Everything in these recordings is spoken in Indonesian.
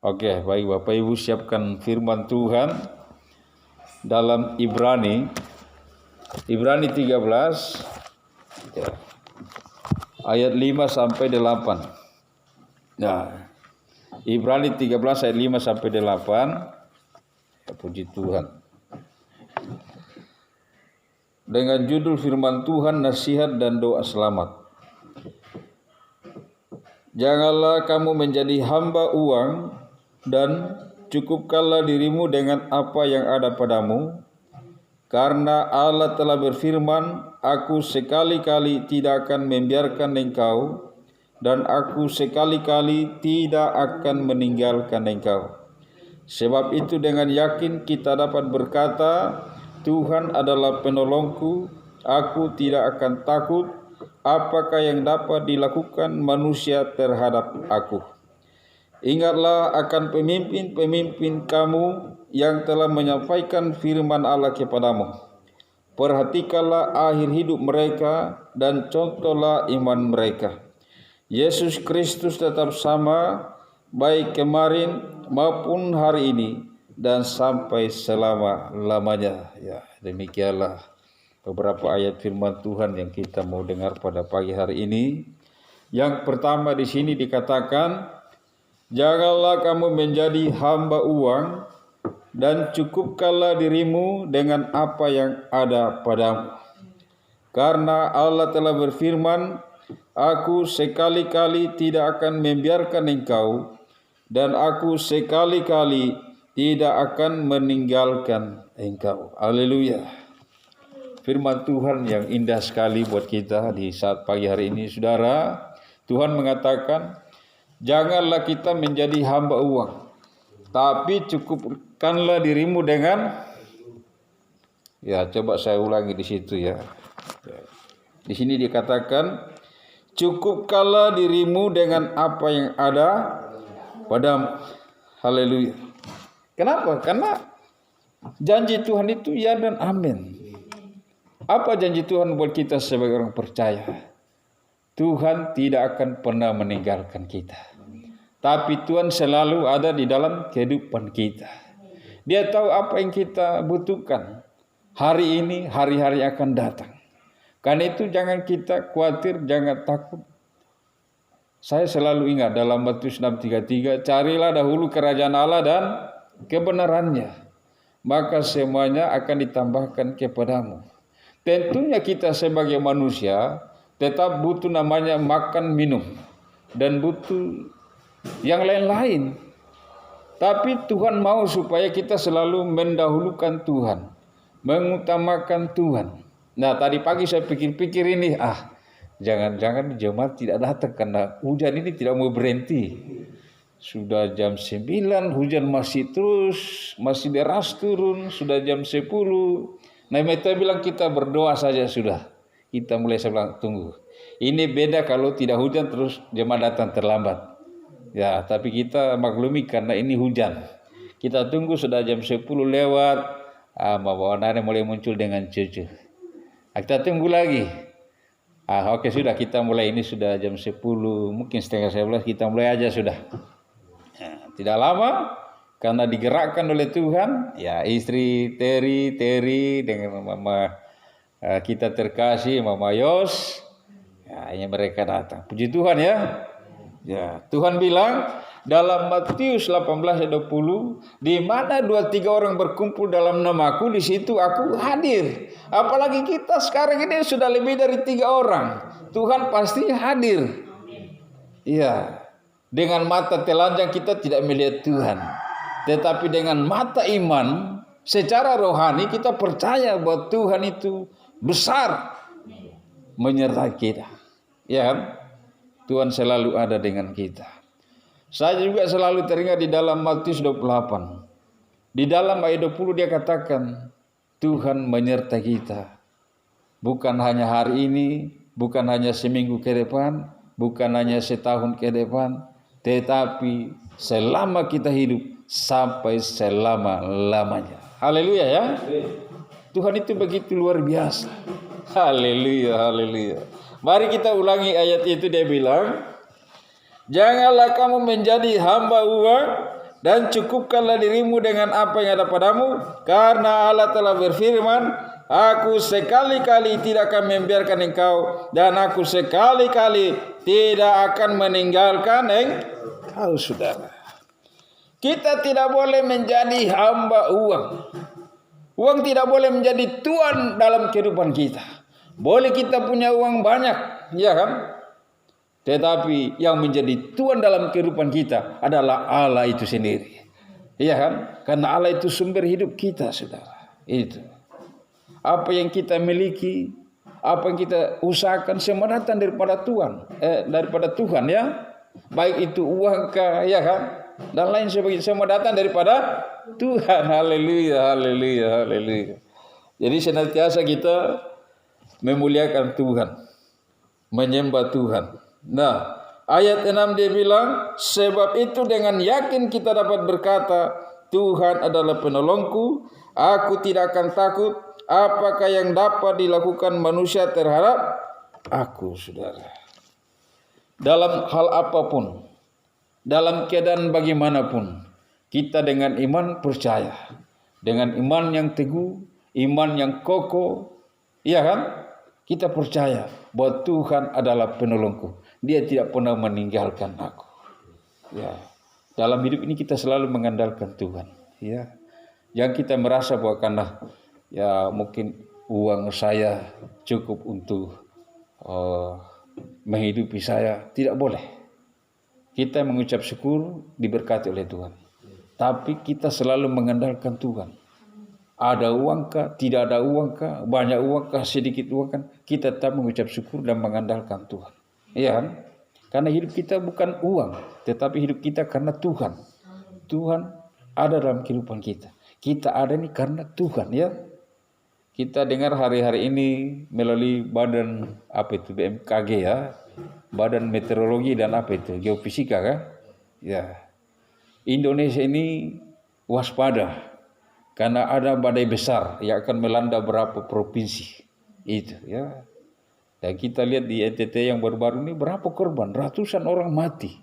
Oke, baik Bapak Ibu, siapkan firman Tuhan dalam Ibrani 13 ayat 5 sampai 8. Nah, Ibrani 13 ayat 5 sampai 8. Ya, puji Tuhan. Dengan judul firman Tuhan, nasihat dan doa selamat. Janganlah kamu menjadi hamba uang, dan cukupkanlah dirimu dengan apa yang ada padamu, karena Allah telah berfirman, Aku sekali-kali tidak akan membiarkan engkau, dan aku sekali-kali tidak akan meninggalkan engkau. Sebab itu dengan yakin kita dapat berkata, Tuhan adalah penolongku, aku tidak akan takut, apakah yang dapat dilakukan manusia terhadap aku. Ingatlah akan pemimpin-pemimpin kamu yang telah menyampaikan firman Allah kepadamu. Perhatikanlah akhir hidup mereka dan contohlah iman mereka. Yesus Kristus tetap sama, baik kemarin maupun hari ini dan sampai selama-lamanya. Ya, demikianlah beberapa ayat firman Tuhan yang kita mau dengar pada pagi hari ini. Yang pertama di sini dikatakan, janganlah kamu menjadi hamba uang, dan cukupkanlah dirimu dengan apa yang ada padamu. Karena Allah telah berfirman, Aku sekali-kali tidak akan membiarkan engkau, dan aku sekali-kali tidak akan meninggalkan engkau. Haleluya. Firman Tuhan yang indah sekali buat kita di saat pagi hari ini, saudara. Tuhan mengatakan, janganlah kita menjadi hamba uang, tapi cukupkanlah dirimu dengan, ya coba saya ulangi di situ ya. Di sini dikatakan, cukupkanlah dirimu dengan apa yang ada padamu. Haleluya. Kenapa? Karena janji Tuhan itu ya dan amin. Apa janji Tuhan buat kita sebagai orang percaya? Tuhan tidak akan pernah meninggalkan kita. Tapi Tuhan selalu ada di dalam kehidupan kita. Dia tahu apa yang kita butuhkan. Hari ini, hari-hari akan datang. Karena itu jangan kita khawatir, jangan takut. Saya selalu ingat dalam Matius 6:33, carilah dahulu kerajaan Allah dan kebenarannya, maka semuanya akan ditambahkan kepadamu. Tentunya kita sebagai manusia tetap butuh namanya makan minum dan butuh yang lain-lain. Tapi Tuhan mau supaya kita selalu mendahulukan Tuhan, mengutamakan Tuhan. Nah, tadi pagi saya pikir-pikir ini, jangan-jangan jemaat tidak datang karena hujan ini tidak mau berhenti. Sudah jam 9, hujan masih terus, masih deras turun, sudah jam 10. Nah, mereka bilang kita berdoa saja sudah. Kita mulai bilang tunggu. Ini beda kalau tidak hujan terus jemaat datang terlambat. Ya, tapi kita maklumi karena ini hujan. Kita tunggu sudah jam 10 lewat. Mawana mulai muncul dengan cucu. Kita tunggu lagi. Oke sudah kita mulai, ini sudah jam 10, mungkin setengah 11 kita mulai aja sudah. Ya, tidak lama karena digerakkan oleh Tuhan. Ya, istri Teri dengan mama kita terkasih Mama Yos, ya, ini mereka datang. Puji Tuhan ya. Ya, Tuhan bilang dalam Matius 18 ayat 20, di mana 2-3 orang berkumpul dalam namaku, di situ aku hadir. Apalagi kita sekarang ini sudah lebih dari 3 orang. Tuhan pasti hadir. Iya. Dengan mata telanjang kita tidak melihat Tuhan, tetapi dengan mata iman secara rohani kita percaya bahwa Tuhan itu besar menyertai kita. Ya kan? Tuhan selalu ada dengan kita. Saya juga selalu teringat di dalam Matius 28. Di dalam ayat 20 dia katakan, Tuhan menyertai kita. Bukan hanya hari ini, bukan hanya seminggu ke depan, bukan hanya setahun ke depan, tetapi selama kita hidup sampai selama-lamanya. Haleluya ya. Tuhan itu begitu luar biasa. Haleluya, haleluya. Mari kita ulangi ayat itu, dia bilang, janganlah kamu menjadi hamba uang, dan cukupkanlah dirimu dengan apa yang ada padamu, karena Allah telah berfirman, aku sekali-kali tidak akan membiarkan engkau, dan aku sekali-kali tidak akan meninggalkan engkau. Saudara, kita tidak boleh menjadi hamba uang. Uang tidak boleh menjadi tuan dalam kehidupan kita. Boleh kita punya uang banyak, ya kan? Tetapi yang menjadi tuan dalam kehidupan kita adalah Allah itu sendiri. Iya kan? Karena Allah itu sumber hidup kita, saudara. Itu. Apa yang kita miliki, apa yang kita usahakan semua datang daripada Tuhan ya. Baik itu uang kah, ya kan? Dan lain sebagainya, semua datang daripada Tuhan. Haleluya, haleluya, haleluya. Jadi senantiasa kita memuliakan Tuhan, menyembah Tuhan. Nah, ayat 6 dia bilang, sebab itu dengan yakin kita dapat berkata, Tuhan adalah penolongku, aku tidak akan takut, apakah yang dapat dilakukan manusia terhadap aku, saudara. Dalam hal apapun, dalam keadaan bagaimanapun, kita dengan iman percaya, dengan iman yang teguh, iman yang kokoh, iya kan? Kita percaya bahwa Tuhan adalah penolongku. Dia tidak pernah meninggalkan aku. Ya, dalam hidup ini kita selalu mengandalkan Tuhan. Ya, yang kita merasa bahwa karena ya mungkin uang saya cukup untuk menghidupi saya, tidak boleh. Kita mengucap syukur diberkati oleh Tuhan. Tapi kita selalu mengandalkan Tuhan. Ada uangkah, tidak ada uangkah, banyak uangkah, sedikit uangkah, kita tetap mengucap syukur dan mengandalkan Tuhan. Iya kan? Karena hidup kita bukan uang, tetapi hidup kita karena Tuhan. Tuhan ada dalam kehidupan kita. Kita ada ini karena Tuhan, ya. Kita dengar hari-hari ini melalui badan BMKG ya, Badan Meteorologi dan Geofisika kan? Ya. Indonesia ini waspada karena ada badai besar yang akan melanda beberapa provinsi. Itu ya. Dan kita lihat di NTT yang baru-baru ini berapa korban, ratusan orang mati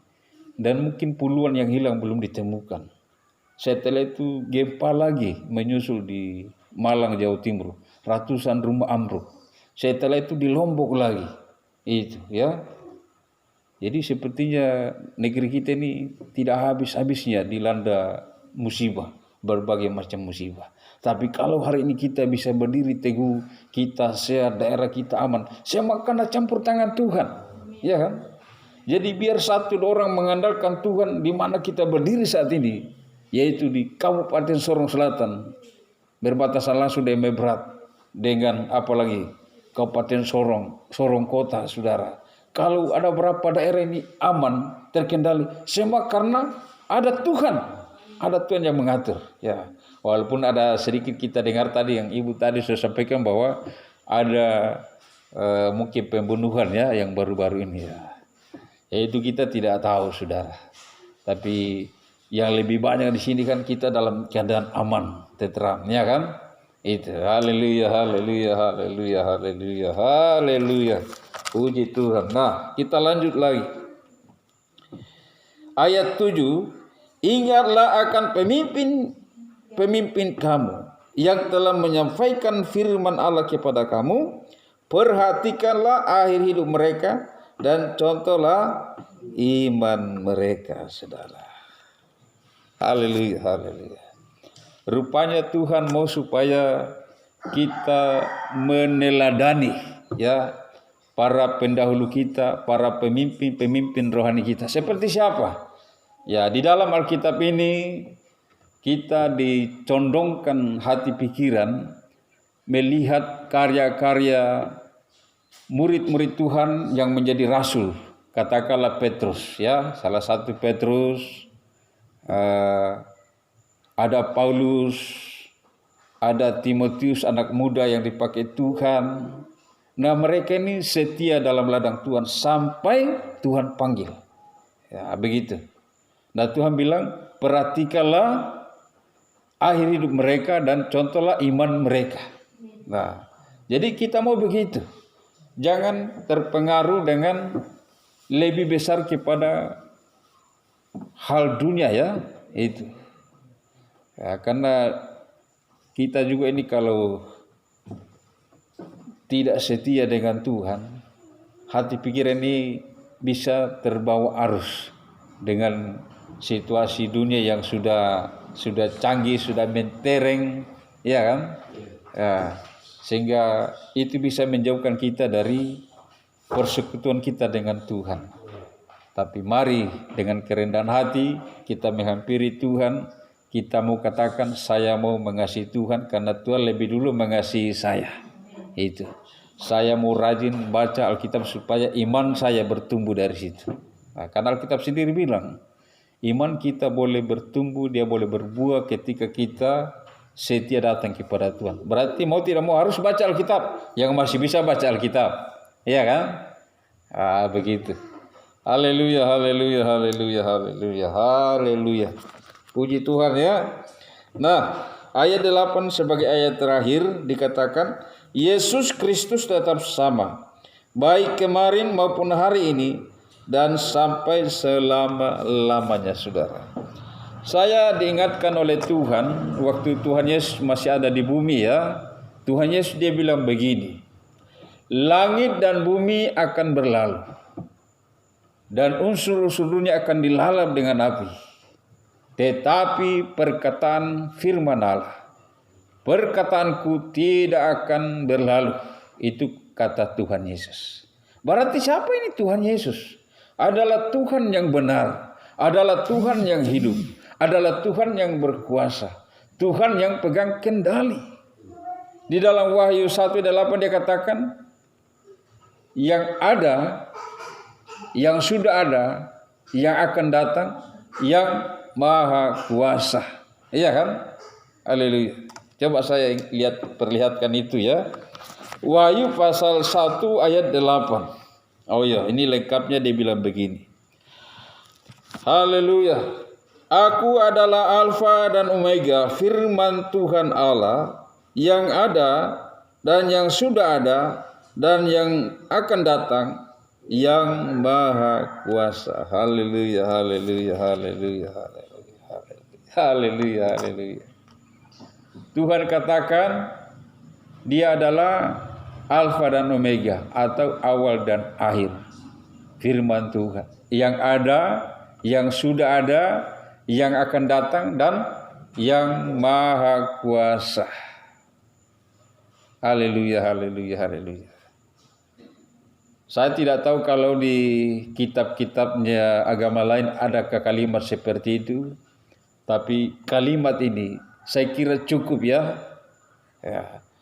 dan mungkin puluhan yang hilang belum ditemukan. Setelah itu gempa lagi menyusul di Malang, Jawa Timur, ratusan rumah ambruk. Setelah itu di Lombok lagi, itu ya. Jadi sepertinya negeri kita ini tidak habis-habisnya dilanda musibah, berbagai macam musibah. Tapi kalau hari ini kita bisa berdiri teguh, kita sehat, daerah kita aman, semua karena campur tangan Tuhan, ya kan? Jadi biar satu orang mengandalkan Tuhan di mana kita berdiri saat ini, yaitu di Kabupaten Sorong Selatan, berbatasan langsung dengan Berat, dengan apalagi Kabupaten Sorong Kota, saudara. Kalau ada berapa daerah ini aman, terkendali, semua karena ada Tuhan. Ada Tuhan yang mengatur, ya. Walaupun ada sedikit kita dengar tadi yang ibu tadi sudah sampaikan bahwa ada mungkin pembunuhan ya yang baru-baru ini ya. Itu kita tidak tahu, saudara. Tapi yang lebih banyak di sini kan kita dalam keadaan aman, tentram, ya kan? Itu. Haleluya, haleluya, haleluya, haleluya, haleluya. Puji Tuhan. Nah, kita lanjut lagi. Ayat 7. Ingatlah akan pemimpin kamu yang telah menyampaikan firman Allah kepada kamu. Perhatikanlah akhir hidup mereka dan contohlah iman mereka, saudara. Haleluya, haleluya. Rupanya Tuhan mau supaya kita meneladani ya para pendahulu kita, para pemimpin rohani kita. Seperti siapa? Ya, di dalam Alkitab ini kita dicondongkan hati pikiran melihat karya-karya murid-murid Tuhan yang menjadi rasul. Katakanlah Petrus, ya, salah satu Petrus, ada Paulus, ada Timotius anak muda yang dipakai Tuhan. Nah, mereka ini setia dalam ladang Tuhan sampai Tuhan panggil. Ya, begitu. Nah, Tuhan bilang, perhatikanlah akhir hidup mereka dan contohlah iman mereka. Nah, jadi kita mau begitu. Jangan terpengaruh dengan lebih besar kepada hal dunia ya. Itu. Ya, karena kita juga ini kalau tidak setia dengan Tuhan, hati pikiran ini bisa terbawa arus dengan situasi dunia yang sudah canggih, sudah mentereng, ya kan? Ya, sehingga itu bisa menjauhkan kita dari persekutuan kita dengan Tuhan. Tapi mari dengan kerendahan hati kita menghampiri Tuhan. Kita mau katakan, saya mau mengasihi Tuhan karena Tuhan lebih dulu mengasihi saya. Itu. Saya mau rajin baca Alkitab supaya iman saya bertumbuh dari situ. Nah, karena Alkitab sendiri bilang, iman kita boleh bertumbuh, dia boleh berbuah ketika kita setia datang kepada Tuhan. Berarti mau tidak mau harus baca Alkitab. Yang masih bisa baca Alkitab. Iya kan? Begitu. Haleluya, haleluya, haleluya, haleluya, haleluya. Puji Tuhan ya. Nah, ayat 8 sebagai ayat terakhir dikatakan, Yesus Kristus tetap sama, baik kemarin maupun hari ini, dan sampai selama-lamanya, saudara. Saya diingatkan oleh Tuhan, waktu Tuhan Yesus masih ada di bumi ya, Tuhan Yesus dia bilang begini, langit dan bumi akan berlalu, dan unsur-unsur dunia akan dilalap dengan api. Tetapi perkataan firman Allah, perkataanku tidak akan berlalu. Itu kata Tuhan Yesus. Berarti siapa ini Tuhan Yesus? Adalah Tuhan yang benar, adalah Tuhan yang hidup, adalah Tuhan yang berkuasa, Tuhan yang pegang kendali. Di dalam Wahyu 1:8 dia katakan, yang ada, yang sudah ada, yang akan datang, yang Maha Kuasa. Iya kan? Haleluya. Coba saya perlihatkan itu ya. Wahyu pasal 1 ayat 8. Oh ya, ini lengkapnya dia bilang begini. Haleluya. Aku adalah Alfa dan Omega, firman Tuhan Allah, yang ada dan yang sudah ada dan yang akan datang, yang Maha Kuasa. Haleluya, haleluya, haleluya, haleluya, haleluya, haleluya. Tuhan katakan dia adalah Alfa dan Omega, atau awal dan akhir. Firman Tuhan yang ada, yang sudah ada, yang akan datang, dan yang Maha Kuasa. Haleluya, haleluya, haleluya. Saya tidak tahu kalau di kitab-kitabnya agama lain adakah kalimat seperti itu. Tapi kalimat ini saya kira cukup ya.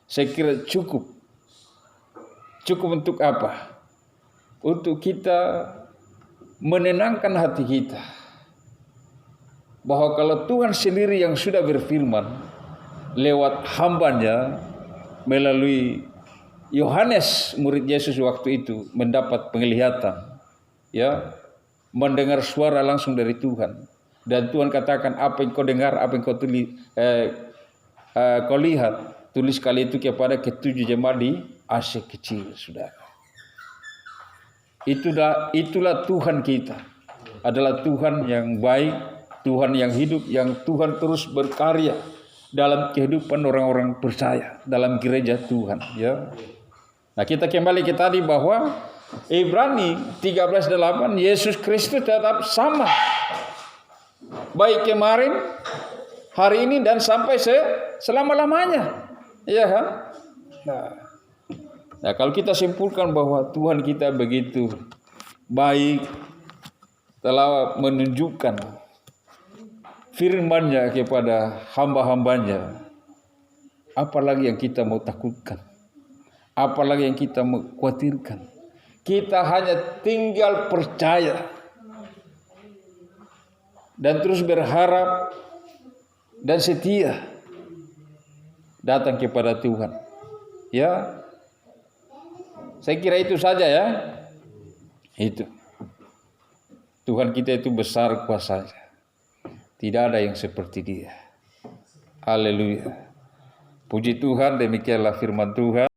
Saya kira cukup. Cukup untuk apa? Untuk kita menenangkan hati kita. Bahwa kalau Tuhan sendiri yang sudah berfirman lewat hambanya melalui Yohanes murid Yesus waktu itu mendapat penglihatan, ya, mendengar suara langsung dari Tuhan, dan Tuhan katakan apa yang kau dengar, apa yang kau lihat, tulis kali itu kepada ketujuh jemaat di Asia kecil, saudara. Itulah Tuhan kita, adalah Tuhan yang baik, Tuhan yang hidup, yang Tuhan terus berkarya dalam kehidupan orang-orang percaya dalam gereja Tuhan, ya. Nah, kita kembali ke tadi bahwa Ibrani 13:8, Yesus Kristus tetap sama, baik kemarin, hari ini, dan sampai selama-lamanya. Iya kan? Nah, kalau kita simpulkan bahwa Tuhan kita begitu baik, telah menunjukkan firman-Nya kepada hamba-hambanya, apalagi yang kita mau takutkan? Apalagi yang kita mau khawatirkan? Kita hanya tinggal percaya dan terus berharap dan setia datang kepada Tuhan. Ya, saya kira itu saja ya. Itu Tuhan kita itu besar kuasanya, tidak ada yang seperti Dia. Haleluya. Puji Tuhan, demikianlah firman Tuhan.